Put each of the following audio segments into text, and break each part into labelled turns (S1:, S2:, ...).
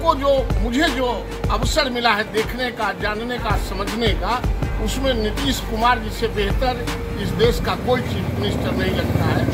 S1: मुझे जो अवसर मिला है देखने का, जानने का, समझने का, उसमें नीतीश कुमार जी से बेहतर इस देश का कोई चीफ मिनिस्टर नहीं लगता है।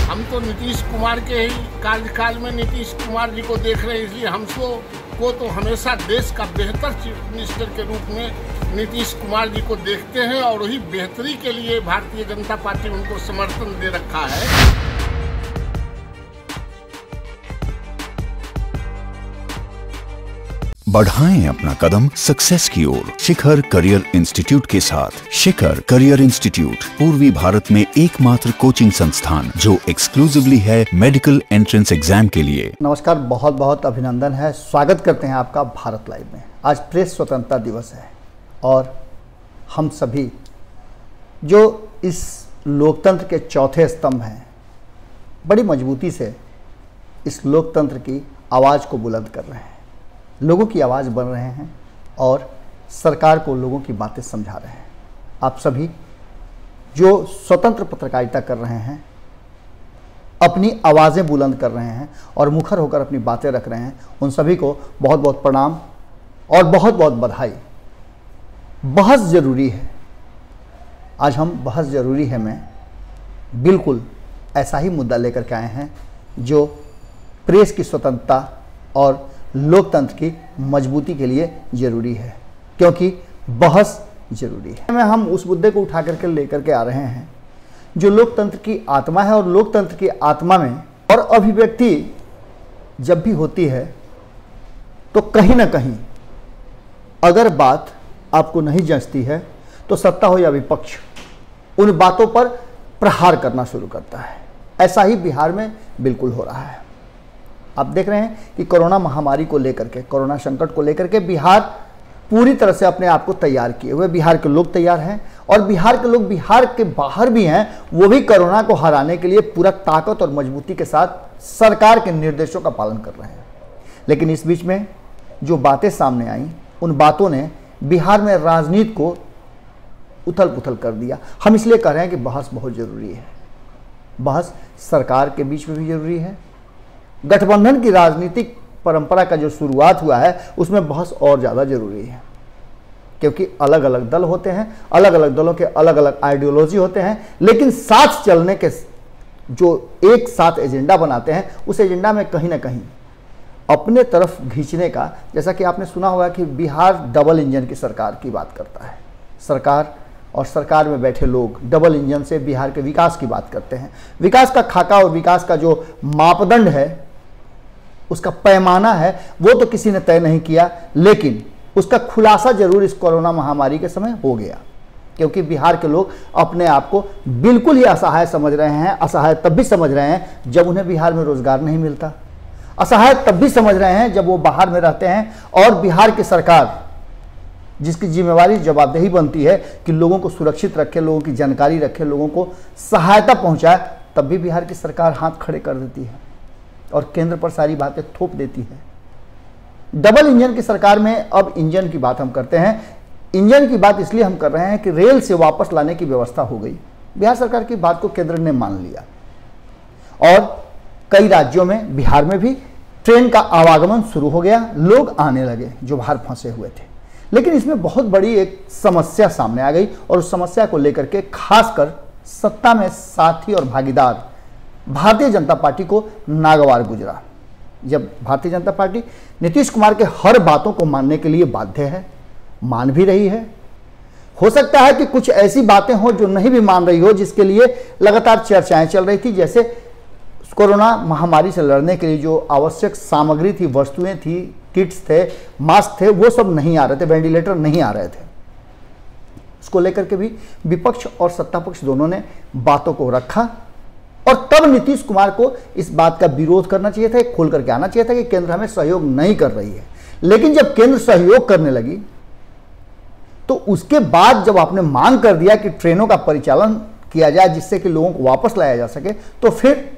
S1: हम तो नीतीश कुमार के ही कार्यकाल में नीतीश कुमार जी को देख रहे हैं, इसलिए हमको तो हमेशा देश का बेहतर चीफ मिनिस्टर के रूप में नीतीश कुमार जी को देखते हैं और वही बेहतरी के लिए भारतीय जनता पार्टी उनको समर्थन दे रखा है।
S2: बढ़ाएं अपना कदम सक्सेस की ओर शिखर करियर इंस्टीट्यूट के साथ। शिखर करियर इंस्टीट्यूट पूर्वी भारत में एकमात्र कोचिंग संस्थान जो एक्सक्लूसिवली है मेडिकल एंट्रेंस एग्जाम के लिए।
S3: नमस्कार, बहुत बहुत अभिनंदन है, स्वागत करते हैं आपका भारत लाइव में। आज प्रेस स्वतंत्रता दिवस है और हम सभी जो इस लोकतंत्र के चौथे स्तंभ हैं, बड़ी मजबूती से इस लोकतंत्र की आवाज़ को बुलंद कर रहे हैं, लोगों की आवाज़ बन रहे हैं और सरकार को लोगों की बातें समझा रहे हैं। आप सभी जो स्वतंत्र पत्रकारिता कर रहे हैं, अपनी आवाज़ें बुलंद कर रहे हैं और मुखर होकर अपनी बातें रख रहे हैं, उन सभी को बहुत बहुत प्रणाम और बहुत बहुत बधाई। बहस ज़रूरी है। आज हम बहस ज़रूरी है में बिल्कुल ऐसा ही मुद्दा लेकर के आए हैं जो प्रेस की स्वतंत्रता और लोकतंत्र की मजबूती के लिए जरूरी है, क्योंकि बहस जरूरी है। हम उस मुद्दे को उठा करके लेकर के आ रहे हैं जो लोकतंत्र की आत्मा है, और लोकतंत्र की आत्मा में और अभिव्यक्ति जब भी होती है तो कहीं ना कहीं अगर बात आपको नहीं जंचती है तो सत्ता हो या विपक्ष उन बातों पर प्रहार करना शुरू करता है। ऐसा ही बिहार में बिल्कुल हो रहा है। आप देख रहे हैं कि कोरोना महामारी को लेकर के, कोरोना संकट को लेकर के बिहार पूरी तरह से अपने आप को तैयार किए हुए, बिहार के लोग तैयार हैं और बिहार के लोग बिहार के बाहर भी हैं, वो भी कोरोना को हराने के लिए पूरा ताकत और मजबूती के साथ सरकार के निर्देशों का पालन कर रहे हैं। लेकिन इस बीच में जो बातें सामने आई, उन बातों ने बिहार में राजनीति को उथल पुथल कर दिया। हम इसलिए कह रहे हैं कि बहस बहुत ज़रूरी है। बहस सरकार के बीच में भी ज़रूरी है। गठबंधन की राजनीतिक परंपरा का जो शुरुआत हुआ है उसमें बहस और ज़्यादा जरूरी है, क्योंकि अलग अलग दल होते हैं, अलग अलग दलों के अलग अलग आइडियोलॉजी होते हैं, लेकिन साथ चलने के जो एक साथ एजेंडा बनाते हैं, उस एजेंडा में कहीं ना कहीं अपने तरफ खींचने का, जैसा कि आपने सुना होगा कि बिहार डबल इंजन की सरकार की बात करता है। सरकार और सरकार में बैठे लोग डबल इंजन से बिहार के विकास की बात करते हैं। विकास का खाका और विकास का जो मापदंड है, उसका पैमाना है, वो तो किसी ने तय नहीं किया, लेकिन उसका खुलासा जरूर इस कोरोना महामारी के समय हो गया, क्योंकि बिहार के लोग अपने आप को बिल्कुल ही असहाय समझ रहे हैं। असहाय तब भी समझ रहे हैं जब उन्हें बिहार में रोजगार नहीं मिलता। असहाय तब भी समझ रहे हैं जब वो बाहर में रहते हैं और बिहार की सरकार, जिसकी जिम्मेवारी जवाबदेही बनती है कि लोगों को सुरक्षित रखे, लोगों की जानकारी रखे, लोगों को सहायता पहुंचाए, तब भी बिहार की सरकार हाथ खड़े कर देती है और केंद्र पर सारी बातें थोप देती है। डबल इंजन की सरकार में अब इंजन की बात हम करते हैं। इंजन की बात इसलिए हम कर रहे हैं कि रेल से वापस लाने की व्यवस्था हो गई। बिहार सरकार की बात को केंद्र ने मान लिया और कई राज्यों में, बिहार में भी ट्रेन का आवागमन शुरू हो गया। लोग आने लगे जो बाहर फंसे हुए थे। लेकिन इसमें बहुत बड़ी एक समस्या सामने आ गई और उस समस्या को लेकर के खासकर सत्ता में साथी और भागीदार भारतीय जनता पार्टी को नागवार गुजरा। जब भारतीय जनता पार्टी नीतीश कुमार के हर बातों को मानने के लिए बाध्य है, मान भी रही है, हो सकता है कि कुछ ऐसी बातें हो जो नहीं भी मान रही हो, जिसके लिए लगातार चर्चाएं चल रही थी, जैसे कोरोना महामारी से लड़ने के लिए जो आवश्यक सामग्री थी, वस्तुएं थी, किट्स थे, मास्क थे, वो सब नहीं आ रहे थे, वेंटिलेटर नहीं आ रहे थे। उसको लेकर के भी विपक्ष और सत्ता पक्ष दोनों ने बातों को रखा और तब नीतीश कुमार को इस बात का विरोध करना चाहिए था, खोल करके आना चाहिए था कि केंद्र हमें सहयोग नहीं कर रही है। लेकिन जब केंद्र सहयोग करने लगी तो उसके बाद जब आपने मांग कर दिया कि ट्रेनों का परिचालन किया जाए जिससे कि लोगों को वापस लाया जा सके, तो फिर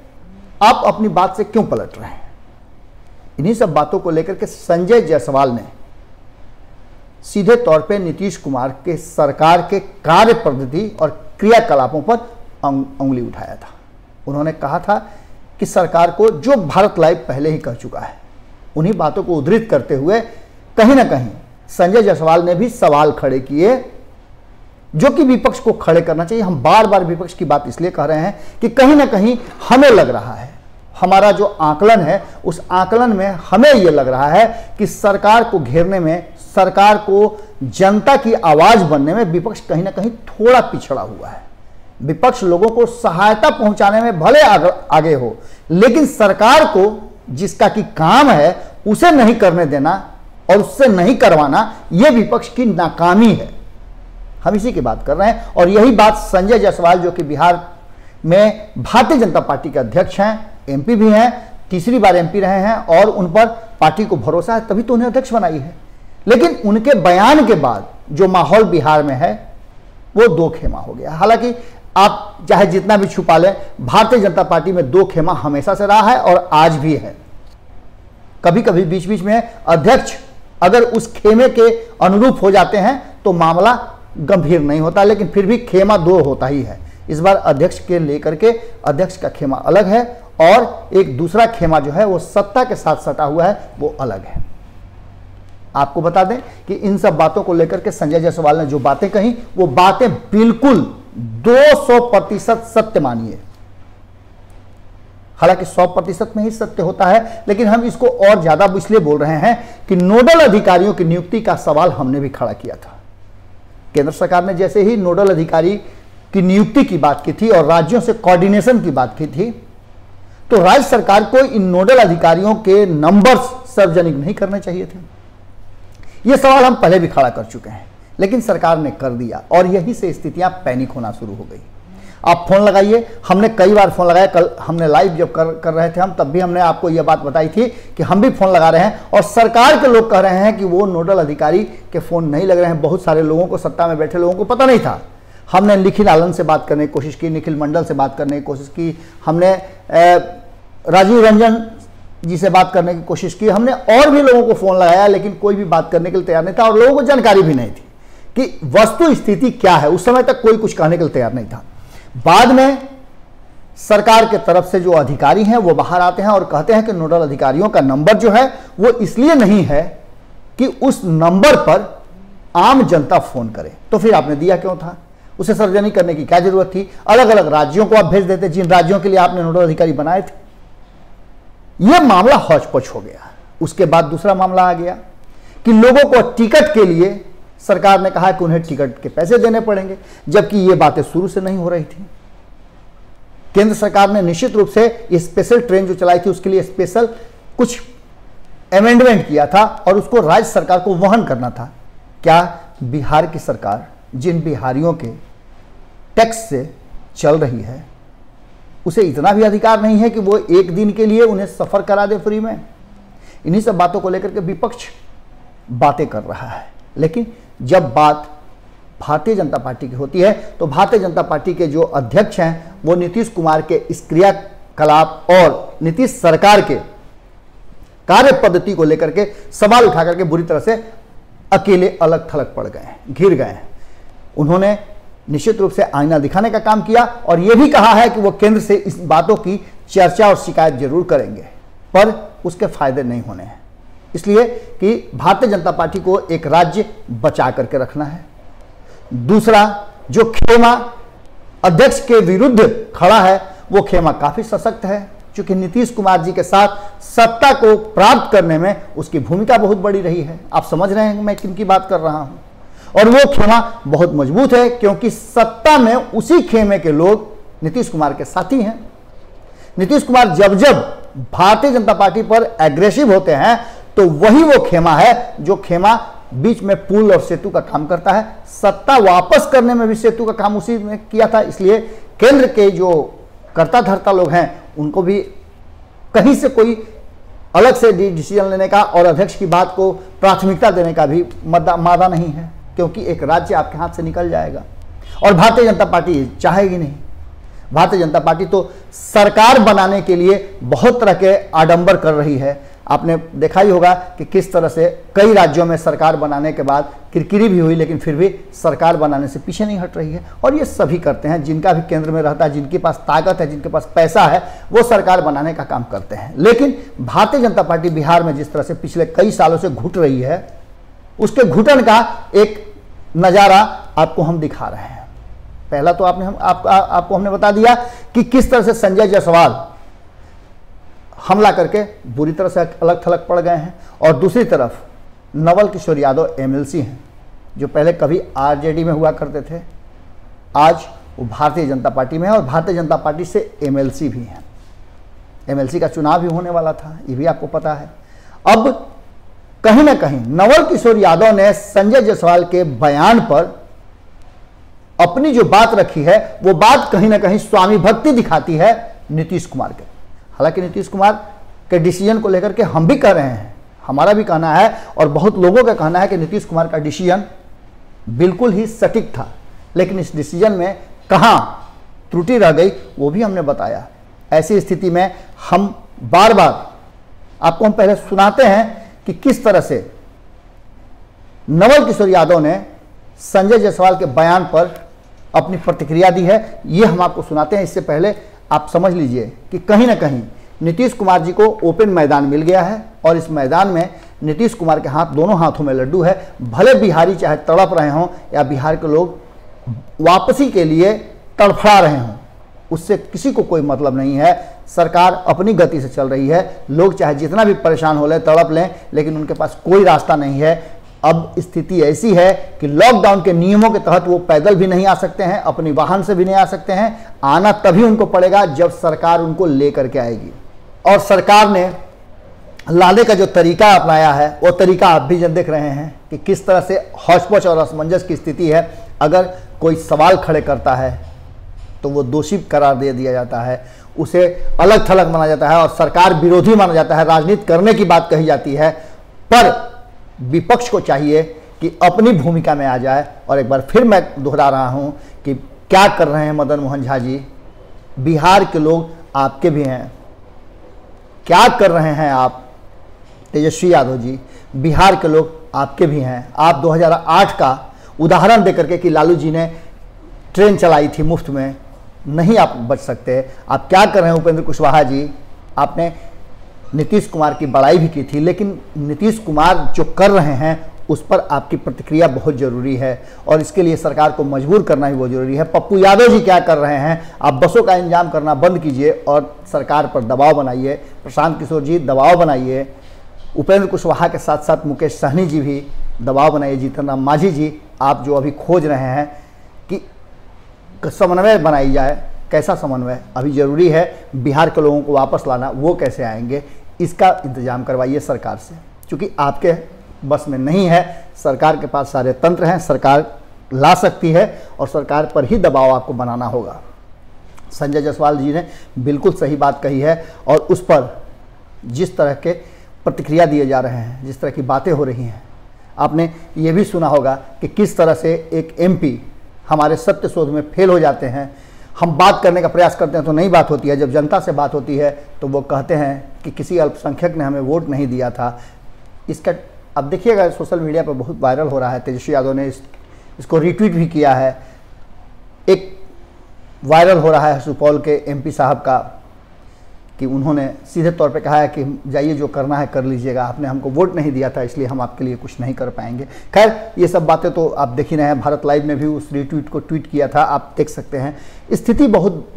S3: आप अपनी बात से क्यों पलट रहे हैं? इन्हीं सब बातों को लेकर के संजय जायसवाल ने सीधे तौर पे नीतीश कुमार के सरकार के कार्य पद्धति और क्रियाकलापों पर उंगली उठाया था। उन्होंने कहा था कि सरकार को, जो भारत लाइव पहले ही कह चुका है, उन्हीं बातों को उद्धृत करते हुए कहीं ना कहीं संजय जायसवाल ने भी सवाल खड़े किए, जो कि विपक्ष को खड़े करना चाहिए। हम बार बार विपक्ष की बात इसलिए कह रहे हैं कि कहीं ना कहीं हमें लग रहा है, हमारा जो आकलन है उस आकलन में हमें यह लग रहा है कि सरकार को घेरने में, सरकार को जनता की आवाज बनने में विपक्ष कहीं ना कहीं थोड़ा पिछड़ा हुआ है। विपक्ष लोगों को सहायता पहुंचाने में भले आगे हो, लेकिन सरकार को जिसका कि काम है उसे नहीं करने देना और उससे नहीं करवाना, यह विपक्ष की नाकामी है। हम इसी की बात कर रहे हैं और यही बात संजय जायसवाल, जो कि बिहार में भारतीय जनता पार्टी के अध्यक्ष हैं, एमपी भी हैं, तीसरी बार एमपी रहे हैं और उन पर पार्टी को भरोसा है, तभी तो उन्हें अध्यक्ष बनाई है। लेकिन उनके बयान के बाद जो माहौल बिहार में है वो दो खेमा हो गया। हालांकि आप चाहे जितना भी छुपा लें, भारतीय जनता पार्टी में दो खेमा हमेशा से रहा है और आज भी है। कभी कभी बीच बीच में अध्यक्ष अगर उस खेमे के अनुरूप हो जाते हैं तो मामला गंभीर नहीं होता, लेकिन फिर भी खेमा दो होता ही है। इस बार अध्यक्ष के लेकर के अध्यक्ष का खेमा अलग है और एक दूसरा खेमा जो है वो सत्ता के साथ सटा हुआ है, वो अलग है। आपको बता दें कि इन सब बातों को लेकर के संजय जायसवाल ने जो बातें कही, वो बातें बिल्कुल 200% सत्य मानिए। हालांकि 100% में ही सत्य होता है, लेकिन हम इसको और ज्यादा इसलिए बोल रहे हैं कि नोडल अधिकारियों की नियुक्ति का सवाल हमने भी खड़ा किया था। केंद्र सरकार ने जैसे ही नोडल अधिकारी की नियुक्ति की बात की थी और राज्यों से कोऑर्डिनेशन की बात की थी, तो राज्य सरकार को इन नोडल अधिकारियों के नंबर्स सार्वजनिक नहीं करने चाहिए थे। यह सवाल हम पहले भी खड़ा कर चुके हैं, लेकिन सरकार ने कर दिया और यही से स्थितियां पैनिक होना शुरू हो गई। आप फोन लगाइए, हमने कई बार फोन लगाया, कल हमने लाइव जब कर रहे थे हम, तब भी हमने आपको यह बात बताई थी कि हम भी फोन लगा रहे हैं और सरकार के लोग कह रहे हैं कि वो नोडल अधिकारी के फोन नहीं लग रहे हैं। बहुत सारे लोगों को, सत्ता में बैठे लोगों को पता नहीं था। हमने निखिल आनंद से बात करने की कोशिश की, निखिल मंडल से बात करने की कोशिश की, हमने राजीव रंजन जी से बात करने की कोशिश की, हमने और भी लोगों को फोन लगाया, लेकिन कोई भी बात करने के लिए तैयार नहीं था और लोगों को जानकारी भी नहीं थी कि वस्तु स्थिति क्या है। उस समय तक कोई कुछ कहने के लिए तैयार नहीं था। बाद में सरकार के तरफ से जो अधिकारी हैं वो बाहर आते हैं और कहते हैं कि नोडल अधिकारियों का नंबर जो है वो इसलिए नहीं है कि उस नंबर पर आम जनता फोन करे। तो फिर आपने दिया क्यों था? उसे सार्वजनिक करने की क्या जरूरत थी? अलग अलग राज्यों को आप भेज देते, जिन राज्यों के लिए आपने नोडल अधिकारी बनाए थे। यह मामला हौच-पौच हो गया। उसके बाद दूसरा मामला आ गया कि लोगों को टिकट के लिए सरकार ने कहा कि उन्हें टिकट के पैसे देने पड़ेंगे, जबकि ये बातें शुरू से नहीं हो रही थी। केंद्र सरकार ने निश्चित रूप से स्पेशल ट्रेन जो चलाई थी उसके लिए स्पेशल कुछ अमेंडमेंट किया था और उसको राज्य सरकार को वहन करना था। क्या बिहार की सरकार जिन बिहारियों के टैक्स से चल रही है, उसे इतना भी अधिकार नहीं है कि वो एक दिन के लिए उन्हें सफर करा दे फ्री में? इन्हीं सब बातों को लेकर के विपक्ष बातें कर रहा है। लेकिन जब बात भारतीय जनता पार्टी की होती है तो भारतीय जनता पार्टी के जो अध्यक्ष हैं वो नीतीश कुमार के इस क्रियाकलाप और नीतीश सरकार के कार्य पद्धति को लेकर के सवाल उठा करके बुरी तरह से अकेले अलग थलग पड़ गए हैं, घिर गए हैं। उन्होंने निश्चित रूप से आईना दिखाने का काम किया और यह भी कहा है कि वो केंद्र से इस बातों की चर्चा और शिकायत जरूर करेंगे, पर उसके फायदे नहीं होने हैं, इसलिए कि भारतीय जनता पार्टी को एक राज्य बचा करके रखना है। दूसरा जो खेमा अध्यक्ष के विरुद्ध खड़ा है वो खेमा काफी सशक्त है, क्योंकि नीतीश कुमार जी के साथ सत्ता को प्राप्त करने में उसकी भूमिका बहुत बड़ी रही है। आप समझ रहे हैं मैं किनकी बात कर रहा हूं। और वो खेमा बहुत मजबूत है क्योंकि सत्ता में उसी खेमे के लोग नीतीश कुमार के साथी हैं। नीतीश कुमार जब जब भारतीय जनता पार्टी पर एग्रेसिव होते हैं तो वही वो खेमा है जो खेमा बीच में पुल और सेतु का काम करता है। सत्ता वापस करने में भी सेतु का काम उसी ने किया था। इसलिए केंद्र के जो कर्ता धर्ता लोग हैं उनको भी कहीं से कोई अलग से डिसीजन लेने का और अध्यक्ष की बात को प्राथमिकता देने का भी मादा नहीं है, क्योंकि एक राज्य आपके हाथ से निकल जाएगा और भारतीय जनता पार्टी चाहेगी नहीं। भारतीय जनता पार्टी तो सरकार बनाने के लिए बहुत तरह के आडंबर कर रही है। आपने देखा ही होगा कि किस तरह से कई राज्यों में सरकार बनाने के बाद किरकिरी भी हुई, लेकिन फिर भी सरकार बनाने से पीछे नहीं हट रही है। और ये सभी करते हैं, जिनका भी केंद्र में रहता है, जिनके पास ताकत है, जिनके पास पैसा है, वो सरकार बनाने का काम करते हैं। लेकिन भारतीय जनता पार्टी बिहार में जिस तरह से पिछले कई सालों से घुट रही है, उसके घुटन का एक नज़ारा आपको हम दिखा रहे हैं। पहला तो आपको हमने बता दिया कि किस तरह से संजय जायसवाल हमला करके बुरी तरह से अलग थलग पड़ गए हैं, और दूसरी तरफ नवल किशोर यादव एमएलसी हैं, जो पहले कभी आरजेडी में हुआ करते थे, आज वो भारतीय जनता पार्टी में है और भारतीय जनता पार्टी से एमएलसी भी हैं। एमएलसी का चुनाव भी होने वाला था, ये भी आपको पता है। अब कहीं ना कहीं नवल किशोर यादव ने संजय जायसवाल के बयान पर अपनी जो बात रखी है, वो बात कहीं ना कहीं स्वामी भक्ति दिखाती है नीतीश कुमार के। हालांकि नीतीश कुमार के डिसीजन को लेकर के हम भी कह रहे हैं, हमारा भी कहना है और बहुत लोगों का कहना है कि नीतीश कुमार का डिसीजन बिल्कुल ही सटीक था, लेकिन इस डिसीजन में कहां त्रुटि रह गई वो भी हमने बताया। ऐसी स्थिति में हम बार बार आपको हम पहले सुनाते हैं कि किस तरह से नवल किशोर यादव ने संजय जायसवाल के बयान पर अपनी प्रतिक्रिया दी है, ये हम आपको सुनाते हैं। इससे पहले आप समझ लीजिए कि कहीं ना कहीं नीतीश कुमार जी को ओपन मैदान मिल गया है, और इस मैदान में नीतीश कुमार के हाथ, दोनों हाथों में लड्डू है। भले बिहारी चाहे तड़प रहे हों या बिहार के लोग वापसी के लिए तड़फड़ा रहे हों, उससे किसी को कोई मतलब नहीं है। सरकार अपनी गति से चल रही है, लोग चाहे जितना भी परेशान हो लें, तड़प लें, लेकिन उनके पास कोई रास्ता नहीं है। अब स्थिति ऐसी है कि लॉकडाउन के नियमों के तहत वो पैदल भी नहीं आ सकते हैं, अपनी वाहन से भी नहीं आ सकते हैं। आना तभी उनको पड़ेगा जब सरकार उनको लेकर के आएगी। और सरकार ने लाने का जो तरीका अपनाया है, वो तरीका आप भी जब देख रहे हैं कि किस तरह से हौच-पौच और असमंजस की स्थिति है। अगर कोई सवाल खड़े करता है तो वो दोषी करार दे दिया जाता है, उसे अलग थलग माना जाता है और सरकार विरोधी माना जाता है, राजनीति करने की बात कही जाती है। पर विपक्ष को चाहिए कि अपनी भूमिका में आ जाए। और एक बार फिर मैं दोहरा रहा हूं कि क्या कर रहे हैं मदन मोहन झा जी, बिहार के लोग आपके भी हैं। क्या कर रहे हैं आप तेजस्वी यादव जी, बिहार के लोग आपके भी हैं। आप 2008 का उदाहरण देकर के कि लालू जी ने ट्रेन चलाई थी मुफ्त में, नहीं आप बच सकते। आप क्या कर रहे हैं उपेंद्र कुशवाहा जी, आपने नीतीश कुमार की बड़ाई भी की थी, लेकिन नीतीश कुमार जो कर रहे हैं उस पर आपकी प्रतिक्रिया बहुत ज़रूरी है, और इसके लिए सरकार को मजबूर करना भी बहुत ज़रूरी है। पप्पू यादव जी क्या कर रहे हैं, आप बसों का इंतजाम करना बंद कीजिए और सरकार पर दबाव बनाइए। प्रशांत किशोर जी दबाव बनाइए, उपेंद्र कुशवाहा के साथ साथ मुकेश सहनी जी भी दबाव बनाइए। जीतन राम मांझी जी, आप जो अभी खोज रहे हैं कि समन्वय बनाई जाए, कैसा समन्वय अभी ज़रूरी है, बिहार के लोगों को वापस लाना, वो कैसे आएंगे, इसका इंतजाम करवाइए सरकार से। क्योंकि आपके बस में नहीं है, सरकार के पास सारे तंत्र हैं, सरकार ला सकती है और सरकार पर ही दबाव आपको बनाना होगा। संजय जायसवाल जी ने बिल्कुल सही बात कही है, और उस पर जिस तरह के प्रतिक्रिया दिए जा रहे हैं, जिस तरह की बातें हो रही हैं, आपने ये भी सुना होगा कि किस तरह से एक एमपी हमारे सत्य शोध में फेल हो जाते हैं। हम बात करने का प्रयास करते हैं तो नहीं बात होती है, जब जनता से बात होती है तो वो कहते हैं कि किसी अल्पसंख्यक ने हमें वोट नहीं दिया था। इसका अब देखिएगा सोशल मीडिया पर बहुत वायरल हो रहा है, तेजस्वी यादव ने इसको रीट्वीट भी किया है। एक वायरल हो रहा है सुपौल के एमपी साहब का कि उन्होंने सीधे तौर पे कहा है कि जाइए जो करना है कर लीजिएगा, आपने हमको वोट नहीं दिया था इसलिए हम आपके लिए कुछ नहीं कर पाएंगे। खैर ये सब बातें तो आप देख ही रहे हैं, भारत लाइव ने भी उस रीट्वीट को ट्वीट किया था, आप देख सकते हैं। स्थिति बहुत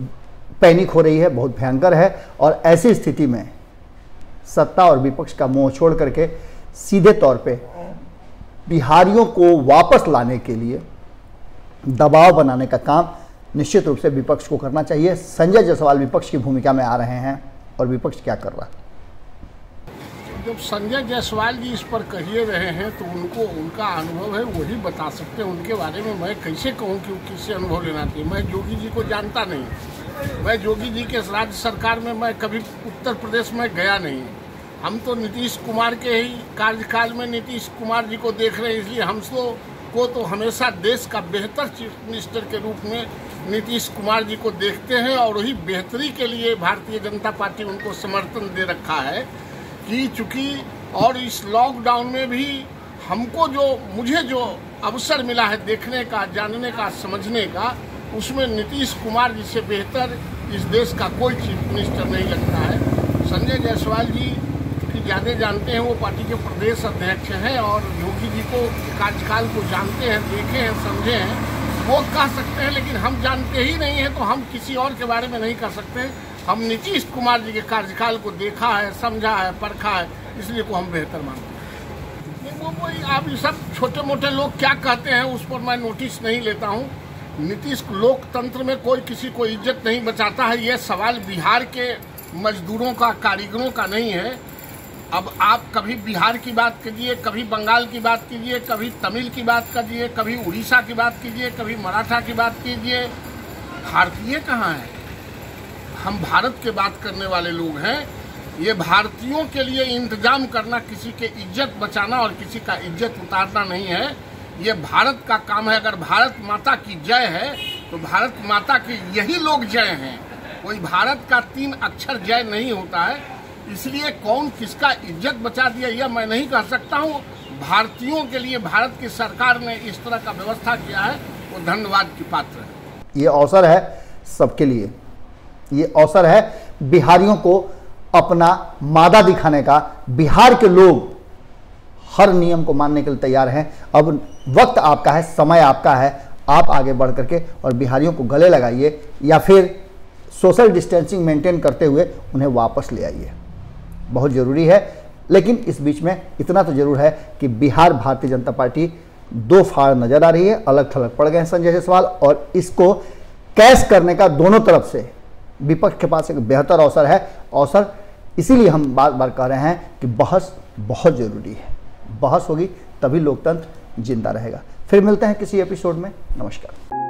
S3: पैनिक हो रही है, बहुत भयंकर है, और ऐसी स्थिति में सत्ता और विपक्ष का मुंह छोड़ करके सीधे तौर पे बिहारियों को वापस लाने के लिए दबाव बनाने का काम निश्चित रूप से विपक्ष को करना चाहिए। संजय जायसवाल विपक्ष की भूमिका में आ रहे हैं, और विपक्ष क्या कर रहा है।
S1: जब संजय जायसवाल जी इस पर कहिए रहे हैं तो उनको उनका अनुभव है, वही बता सकते हैं। उनके बारे में मैं कैसे कहूँ कि किससे अनुभव लेना चाहिए। मैं योगी जी को जानता नहीं, मैं योगी जी के राज्य सरकार में मैं कभी उत्तर प्रदेश में गया नहीं। हम तो नीतीश कुमार के ही कार्यकाल में नीतीश कुमार जी को देख रहे हैं, इसलिए हम को तो हमेशा देश का बेहतर चीफ मिनिस्टर के रूप में नीतीश कुमार जी को देखते हैं, और वही बेहतरी के लिए भारतीय जनता पार्टी उनको समर्थन दे रखा है। की चुकी, और इस लॉकडाउन में भी मुझे जो अवसर मिला है देखने का, जानने का, समझने का, उसमें नीतीश कुमार जी से बेहतर इस देश का कोई चीफ मिनिस्टर नहीं लगता है। संजय जायसवाल जी की ज़्यादा जानते हैं, वो पार्टी के प्रदेश अध्यक्ष हैं और योगी जी को कार्यकाल को जानते हैं, देखे हैं, समझे हैं, वो कह सकते हैं, लेकिन हम जानते ही नहीं हैं तो हम किसी और के बारे में नहीं कह सकते। हम नीतीश कुमार जी के कार्यकाल को देखा है, समझा है, परखा है, इसलिए को हम बेहतर मानते हैं। वो आप ये सब छोटे मोटे लोग क्या कहते हैं उस पर मैं नोटिस नहीं लेता हूँ। नीतीश लोकतंत्र में कोई किसी को इज्जत नहीं बचाता है। ये सवाल बिहार के मजदूरों का, कारीगरों का नहीं है। अब आप कभी बिहार की बात कीजिए, कभी बंगाल की बात कीजिए, कभी तमिल की बात कीजिए, कभी उड़ीसा की बात कीजिए, कभी मराठा की बात कीजिए। भारतीय कहाँ है? हम भारत के बात करने वाले लोग हैं। ये भारतीयों के लिए इंतजाम करना, किसी के इज्जत बचाना और किसी का इज्जत उतारना नहीं है। ये भारत का काम है। अगर भारत माता की जय है तो भारत माता के यही लोग जय हैं। कोई भारत का 3 अक्षर जय नहीं होता है। इसलिए कौन किसका इज्जत बचा दिया यह मैं नहीं कह सकता हूँ। भारतीयों के लिए भारत की सरकार ने इस तरह का व्यवस्था किया है, वो धन्यवाद की पात्र है।
S3: ये अवसर है सबके लिए, ये अवसर है बिहारियों को अपना मादा दिखाने का। बिहार के लोग हर नियम को मानने के लिए तैयार हैं। अब वक्त आपका है, समय आपका है, आप आगे बढ़ करके और बिहारियों को गले लगाइए या फिर सोशल डिस्टेंसिंग मेंटेन करते हुए उन्हें वापस ले आइए। बहुत ज़रूरी है। लेकिन इस बीच में इतना तो जरूर है कि बिहार भारतीय जनता पार्टी 2 फाड़ नजर आ रही है, अलग थलग पड़ गए हैं संजय जायसवाल, और इसको कैश करने का दोनों तरफ से विपक्ष के पास एक बेहतर अवसर है। अवसर इसीलिए हम बार बार कह रहे हैं कि बहस बहुत ज़रूरी है। बहस होगी तभी लोकतंत्र जिंदा रहेगा। फिर मिलते हैं किसी एपिसोड में। नमस्कार।